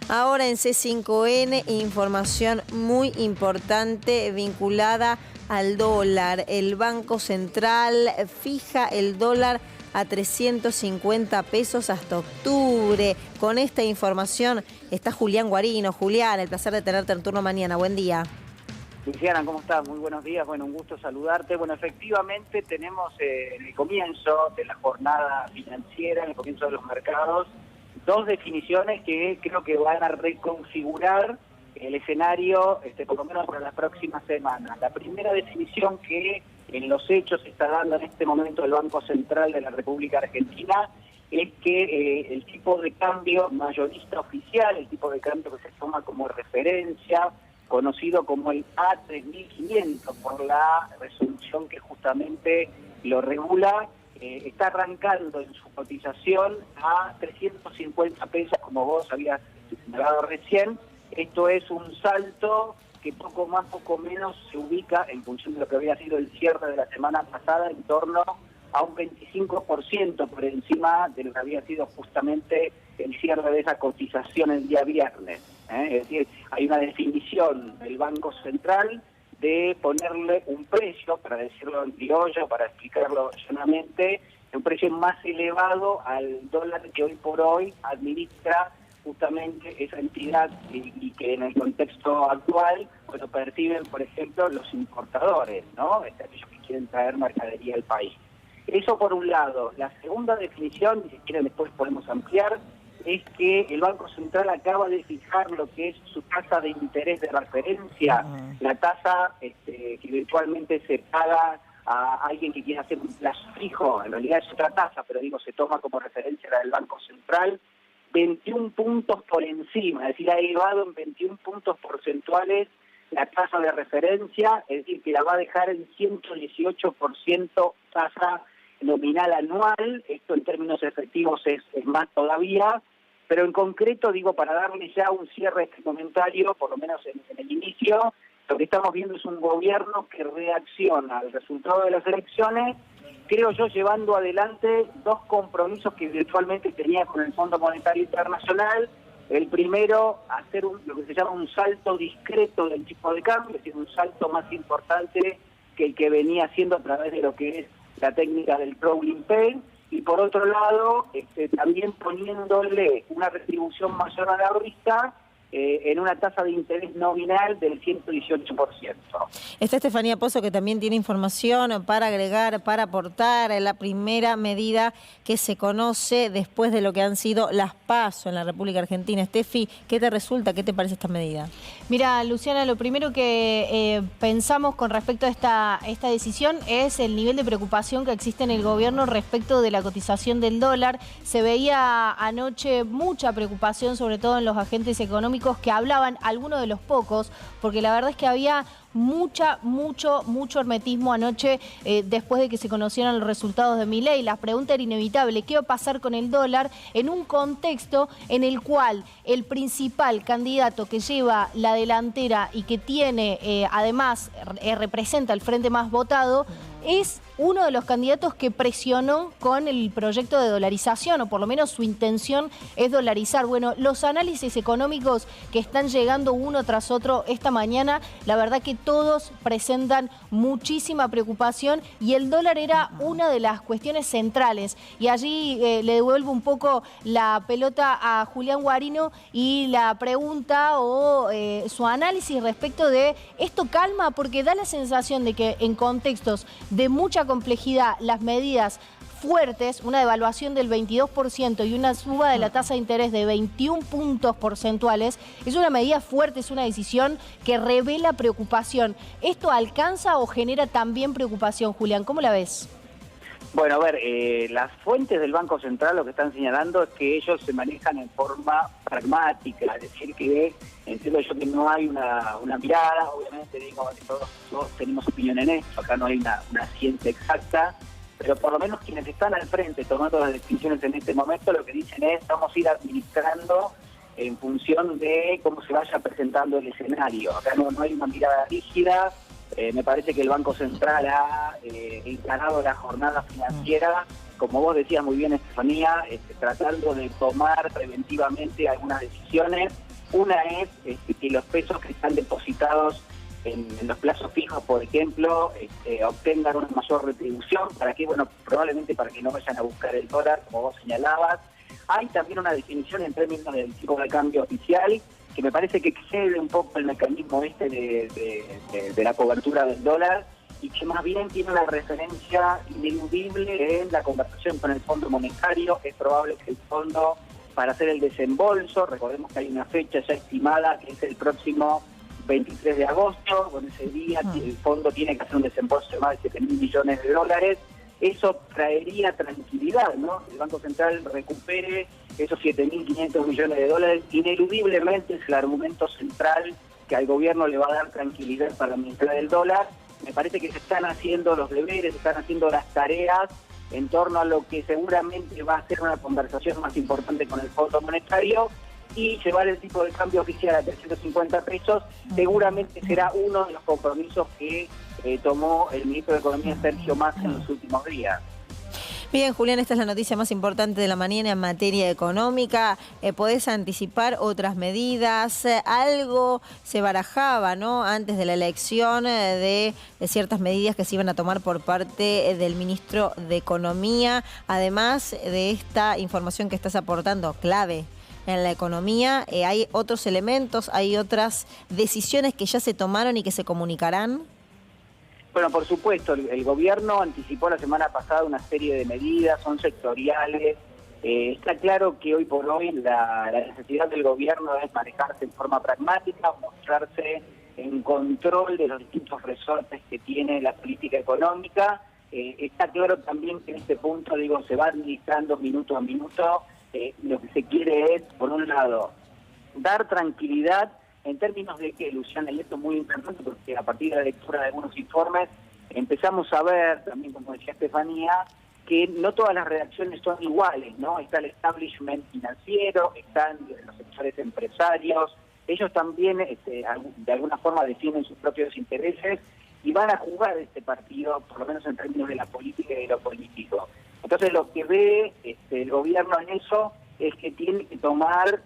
Ahora en C5N, información muy importante vinculada al dólar. El Banco Central fija el dólar a 350 pesos hasta octubre. Con esta información está Julián Guarino. Julián, el placer de tenerte en turno mañana. Buen día. Luciana, ¿cómo estás? Muy buenos días. Bueno, un gusto saludarte. Bueno, efectivamente tenemos en el comienzo de la jornada financiera, en el comienzo de los mercados, dos definiciones que creo que van a reconfigurar el escenario, por lo menos para las próximas semanas. La primera definición que en los hechos está dando en este momento el Banco Central de la República Argentina es que el tipo de cambio mayorista oficial, el tipo de cambio que se toma como referencia, conocido como el A3500 por la resolución que justamente lo regula, está arrancando en su cotización a 350 pesos, como vos habías señalado recién. Esto es un salto que poco más, poco menos se ubica en función de lo que había sido el cierre de la semana pasada, en torno a un 25% por encima de lo que había sido justamente el cierre de esa cotización el día viernes. Es decir, hay una definición del Banco Central de ponerle un precio, para decirlo en criollo, para explicarlo llanamente, un precio más elevado al dólar que hoy por hoy administra justamente esa entidad y que en el contexto actual, bueno, perciben, por ejemplo, los importadores, ¿no? Aquellos que quieren traer mercadería al país. Eso por un lado. La segunda definición, y si quieren después podemos ampliar, es que el Banco Central acaba de fijar lo que es su tasa de interés de referencia, la tasa que virtualmente se paga a alguien que quiere hacer un plazo fijo. En realidad es otra tasa, pero digo, se toma como referencia la del Banco Central, 21 puntos por encima, es decir, ha elevado en 21 puntos porcentuales la tasa de referencia, es decir, que la va a dejar en 118% tasa nominal anual. Esto en términos efectivos es más todavía, pero en concreto, digo, para darle ya un cierre a este comentario, por lo menos en el inicio, lo que estamos viendo es un gobierno que reacciona al resultado de las elecciones, creo yo, llevando adelante dos compromisos que virtualmente tenía con el Fondo Monetario Internacional. El primero, hacer lo que se llama un salto discreto del tipo de cambio, es decir, un salto más importante que el que venía haciendo a través de lo que es la técnica del crawling pay, y por otro lado, también poniéndole una retribución mayor a la ahorrista en una tasa de interés nominal del 118%. Está Estefanía Pozo, que también tiene información para agregar, para aportar la primera medida que se conoce después de lo que han sido las PASO en la República Argentina. Estefi, ¿qué te resulta? ¿Qué te parece esta medida? Mira, Luciana, lo primero que pensamos con respecto a esta decisión es el nivel de preocupación que existe en el gobierno respecto de la cotización del dólar. Se veía anoche mucha preocupación, sobre todo en los agentes económicos que hablaban, algunos de los pocos, porque la verdad es que había mucho hermetismo anoche después de que se conocieran los resultados de Milei. La pregunta era inevitable: ¿qué va a pasar con el dólar en un contexto en el cual el principal candidato que lleva la delantera y que tiene, además, representa el frente más votado, es uno de los candidatos que presionó con el proyecto de dolarización, o por lo menos su intención es dolarizar? Bueno, los análisis económicos que están llegando uno tras otro esta mañana, la verdad que todos presentan muchísima preocupación, y el dólar era una de las cuestiones centrales. Y allí le devuelvo un poco la pelota a Julián Guarino y la pregunta o su análisis respecto de esto. Calma, porque da la sensación de que en contextos de mucha complejidad, las medidas fuertes, una devaluación del 22% y una suba de la tasa de interés de 21 puntos porcentuales, es una medida fuerte, es una decisión que revela preocupación. ¿Esto alcanza o genera también preocupación, Julián? ¿Cómo la ves? Bueno, a ver, las fuentes del Banco Central lo que están señalando es que ellos se manejan en forma pragmática, es decir, que entiendo yo que no hay una mirada, obviamente digo, todos tenemos opinión en esto, acá no hay una ciencia exacta, pero por lo menos quienes están al frente tomando las decisiones en este momento lo que dicen es: vamos a ir administrando en función de cómo se vaya presentando el escenario. Acá no hay una mirada rígida. Me parece que el Banco Central ha encarado la jornada financiera, como vos decías muy bien, Estefanía, tratando de tomar preventivamente algunas decisiones Una es que los pesos que están depositados en los plazos fijos, por ejemplo, obtengan una mayor retribución. ¿Para qué? Bueno, probablemente para que no vayan a buscar el dólar, como vos señalabas. Hay también una definición en términos del tipo de cambio oficial, que me parece que excede un poco el mecanismo de la cobertura del dólar, y que más bien tiene una referencia ineludible en la conversación con el Fondo Monetario. Es probable que el fondo, para hacer el desembolso, recordemos que hay una fecha ya estimada, que es el próximo 23 de agosto, con ese día el fondo tiene que hacer un desembolso de más de 7.000 millones de dólares. Eso traería tranquilidad, ¿no? El Banco Central recupere esos 7.500 millones de dólares. Ineludiblemente es el argumento central que al gobierno le va a dar tranquilidad para administrar el dólar. Me parece que se están haciendo los deberes, se están haciendo las tareas en torno a lo que seguramente va a ser una conversación más importante con el Fondo Monetario, y llevar el tipo de cambio oficial a 350 pesos seguramente será uno de los compromisos que tomó el ministro de Economía, Sergio Massa, en los últimos días. Bien, Julián, esta es la noticia más importante de la mañana en materia económica. ¿Podés anticipar otras medidas? Algo se barajaba, ¿no?, antes de la elección de ciertas medidas que se iban a tomar por parte del ministro de Economía. Además de esta información que estás aportando, clave en la economía, ¿hay otros elementos, hay otras decisiones que ya se tomaron y que se comunicarán? Bueno, por supuesto, el gobierno anticipó la semana pasada una serie de medidas, son sectoriales. Está claro que hoy por hoy la necesidad del gobierno es manejarse en forma pragmática, mostrarse en control de los distintos resortes que tiene la política económica. Está claro también que en este punto, se va administrando minuto a minuto. Lo que se quiere es, por un lado, dar tranquilidad en términos de que, Luciana, y esto es muy importante porque a partir de la lectura de algunos informes empezamos a ver, también como decía Estefanía, que no todas las reacciones son iguales, ¿no? Está el establishment financiero, están los sectores empresarios, ellos también de alguna forma definen sus propios intereses y van a jugar este partido, por lo menos en términos de la política y de lo político. Entonces lo que ve el gobierno en eso es que tiene que tomar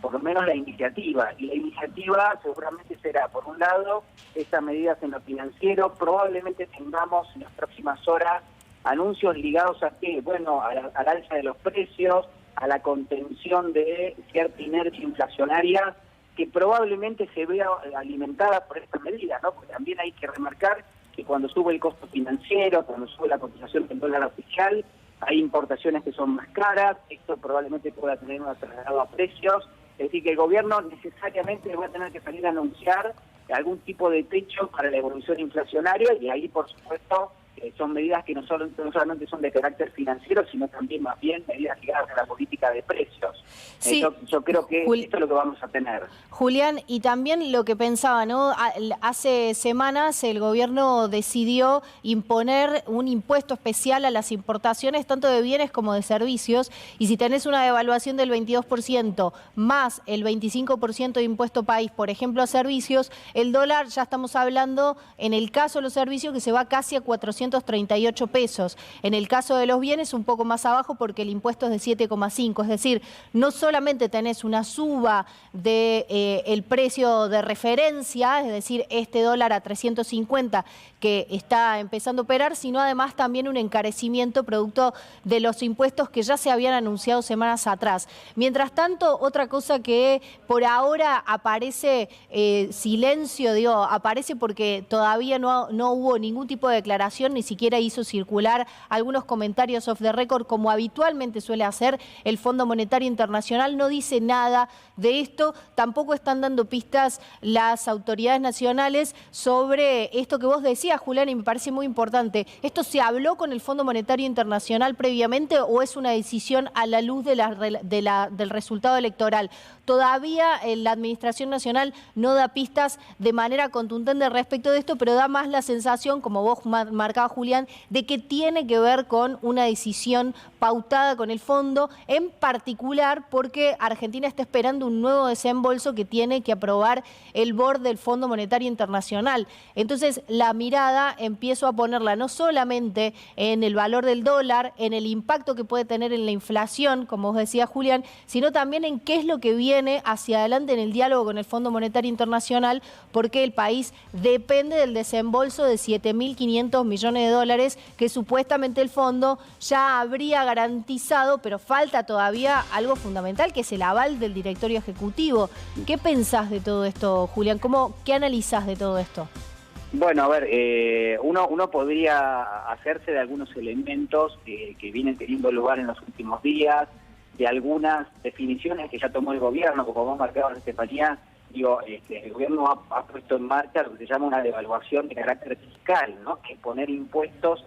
por lo menos la iniciativa, y la iniciativa seguramente será, por un lado, estas medidas en lo financiero. Probablemente tengamos en las próximas horas anuncios ligados a qué, bueno, al alza de los precios, a la contención de cierta inercia inflacionaria que probablemente se vea alimentada por estas medidas, ¿no? Porque también hay que remarcar que cuando sube el costo financiero, cuando sube la cotización del dólar oficial, hay importaciones que son más caras, esto probablemente pueda tener un traslado a precios, es decir, que el gobierno necesariamente va a tener que salir a anunciar algún tipo de techo para la evolución inflacionaria, y ahí, por supuesto, son medidas que no solamente son de carácter financiero, sino también más bien medidas ligadas a la política de precios. Sí. Yo creo que esto es lo que vamos a tener. Julián, y también lo que pensaba, ¿no? Hace semanas el gobierno decidió imponer un impuesto especial a las importaciones, tanto de bienes como de servicios, y si tenés una devaluación del 22% más el 25% de impuesto país, por ejemplo, a servicios, el dólar, ya estamos hablando, en el caso de los servicios, que se va casi a 438 pesos. En el caso de los bienes, un poco más abajo porque el impuesto es de 7,5. Es decir, no solamente tenés una suba de el precio de referencia, es decir, este dólar a 350 que está empezando a operar, sino además también un encarecimiento producto de los impuestos que ya se habían anunciado semanas atrás. Mientras tanto, otra cosa que por ahora aparece silencio, aparece porque todavía no hubo ningún tipo de declaración, ni siquiera hizo circular algunos comentarios off the record, como habitualmente suele hacer el Fondo Monetario Internacional. No dice nada de esto, tampoco están dando pistas las autoridades nacionales sobre esto que vos decías, Julián, y me parece muy importante. ¿Esto se habló con el Fondo Monetario Internacional previamente o es una decisión a la luz del resultado electoral? Todavía la Administración Nacional no da pistas de manera contundente respecto de esto, pero da más la sensación, como vos marcabas, Julián, de que tiene que ver con una decisión pautada con el fondo, en particular dólar porque Argentina está esperando un nuevo desembolso que tiene que aprobar el board del Fondo Monetario Internacional. Entonces la mirada empiezo a ponerla no solamente en el valor del dólar, en el impacto que puede tener en la inflación, como vos decías, Julián, sino también en qué es lo que viene hacia adelante en el diálogo con el Fondo Monetario Internacional, porque el país depende del desembolso de 7.500 millones de dólares que supuestamente el fondo ya habría garantizado, pero falta todavía algo fundamental, que es el aval del directorio ejecutivo. ¿Qué pensás de todo esto, Julián? ¿Qué analizás de todo esto? Bueno, a ver, uno podría hacerse de algunos elementos que vienen teniendo lugar en los últimos días, de algunas definiciones que ya tomó el gobierno, como vos marcabas, Estefanía. Digo, el gobierno ha puesto en marcha lo que se llama una devaluación de carácter fiscal, ¿no? Que es poner impuestos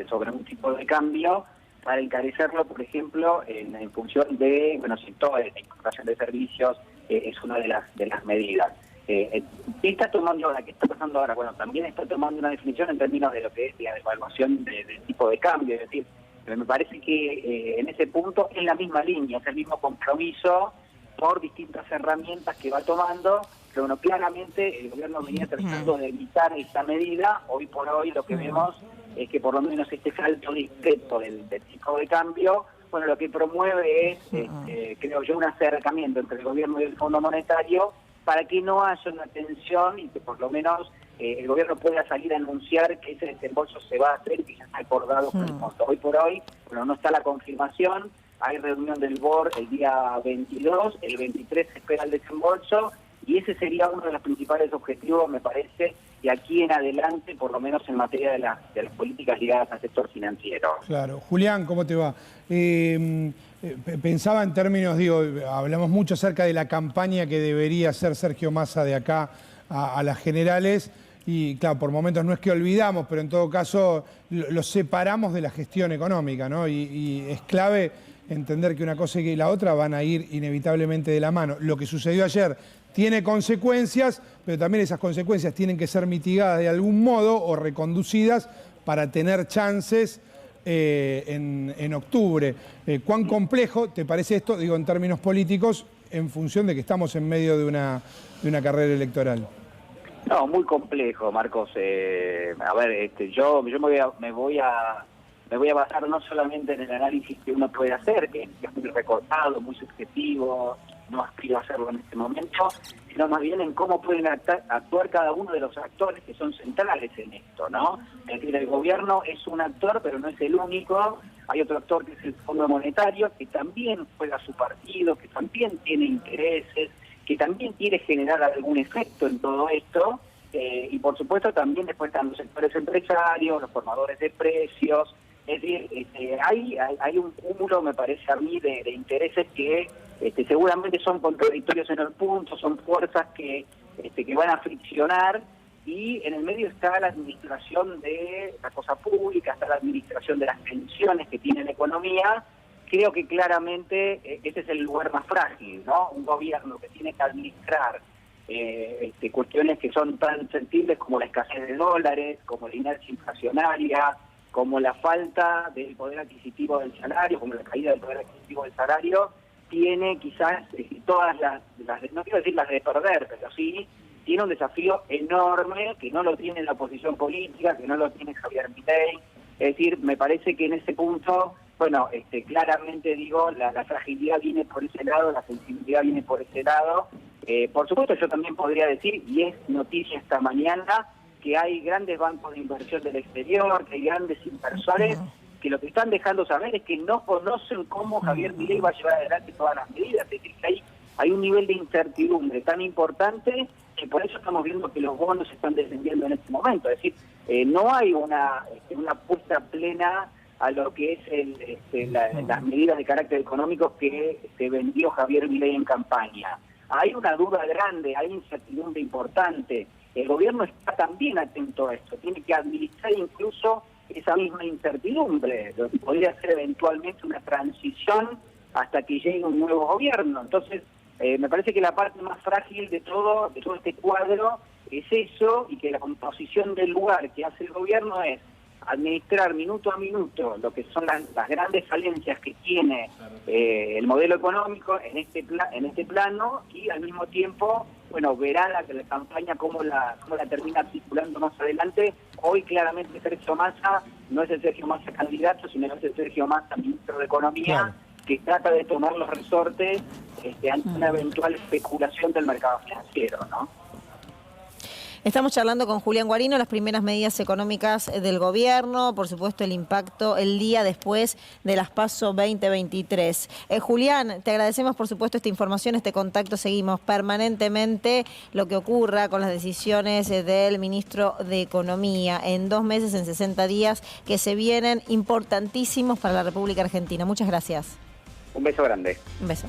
sobre un tipo de cambio para encarecerlo, por ejemplo, en función de sectores, de importación de servicios, es una de las medidas. ¿Qué está tomando ahora? ¿Qué está pasando ahora? Bueno, también está tomando una definición en términos de lo que es la devaluación del tipo de cambio, es decir, me parece que en ese punto es la misma línea, es el mismo compromiso por distintas herramientas que va tomando, pero bueno, claramente el gobierno venía tratando de evitar esta medida. Hoy por hoy lo que vemos es que por lo menos este salto discreto del tipo de cambio, bueno, lo que promueve es, creo yo, un acercamiento entre el gobierno y el Fondo Monetario para que no haya una tensión y que por lo menos el gobierno pueda salir a anunciar que ese desembolso se va a hacer y que ya está acordado con el monto. Hoy por hoy, bueno, no está la confirmación. Hay reunión del BOR el día 22, el 23 se espera el desembolso y ese sería uno de los principales objetivos, me parece, de aquí en adelante, por lo menos en materia de las políticas ligadas al sector financiero. Claro. Julián, ¿cómo te va? Pensaba en términos, hablamos mucho acerca de la campaña que debería hacer Sergio Massa de acá a las generales. Y claro, por momentos no es que olvidamos, pero en todo caso lo separamos de la gestión económica, ¿no? Y es clave entender que una cosa y la otra van a ir inevitablemente de la mano. Lo que sucedió ayer tiene consecuencias, pero también esas consecuencias tienen que ser mitigadas de algún modo o reconducidas para tener chances en octubre. ¿Cuán complejo te parece esto, digo, en términos políticos, en función de que estamos en medio de una carrera electoral? No, muy complejo, Marcos. A ver, yo me voy a basar no solamente en el análisis que uno puede hacer, que es muy recortado, muy subjetivo, no aspiro a hacerlo en este momento, sino más bien en cómo pueden actuar cada uno de los actores que son centrales en esto, ¿no? Es decir, el gobierno es un actor, pero no es el único. Hay otro actor que es el Fondo Monetario, que también juega su partido, que también tiene intereses, que también quiere generar algún efecto en todo esto, y por supuesto también después están los sectores empresarios, los formadores de precios. Es decir, hay un cúmulo, me parece a mí, de intereses que seguramente son contradictorios en el punto, son fuerzas que van a friccionar, y en el medio está la administración de la cosa pública, está la administración de las pensiones que tiene la economía. Creo que claramente ese es el lugar más frágil, ¿no? Un gobierno que tiene que administrar cuestiones que son tan sensibles como la escasez de dólares, como la inercia inflacionaria, como la falta del poder adquisitivo del salario, como la caída del poder adquisitivo del salario, tiene quizás todas las, no quiero decir las de perder, pero sí tiene un desafío enorme que no lo tiene la oposición política, que no lo tiene Javier Milei. Es decir, me parece que en ese punto, bueno, claramente digo, la fragilidad viene por ese lado, la sensibilidad viene por ese lado. Por supuesto, yo también podría decir, y es noticia esta mañana, que hay grandes bancos de inversión del exterior, que hay grandes inversores que lo que están dejando saber es que no conocen cómo Javier Milei va a llevar adelante todas las medidas. Es decir, que hay un nivel de incertidumbre tan importante que por eso estamos viendo que los bonos se están descendiendo en este momento. Es decir, no hay una apuesta plena a lo que es las medidas de carácter económico que se vendió Javier Milei en campaña. Hay una duda grande, hay incertidumbre importante. El gobierno está también atento a esto, tiene que administrar incluso esa misma incertidumbre, lo que podría ser eventualmente una transición hasta que llegue un nuevo gobierno. Entonces, me parece que la parte más frágil de todo este cuadro es eso, y que la composición del lugar que hace el gobierno es administrar minuto a minuto lo que son las grandes falencias que tiene el modelo económico en este plano, y al mismo tiempo, bueno, verá la campaña cómo la termina articulando más adelante. Hoy claramente Sergio Massa no es el Sergio Massa candidato, sino es el Sergio Massa ministro de Economía, claro, que trata de tomar los resortes ante una eventual especulación del mercado financiero, ¿no? Estamos charlando con Julián Guarino las primeras medidas económicas del gobierno, por supuesto el impacto el día después de las PASO 2023. Julián, te agradecemos por supuesto esta información, este contacto, seguimos permanentemente lo que ocurra con las decisiones del ministro de Economía en 2 meses, en 60 días, que se vienen importantísimos para la República Argentina. Muchas gracias. Un beso grande. Un beso.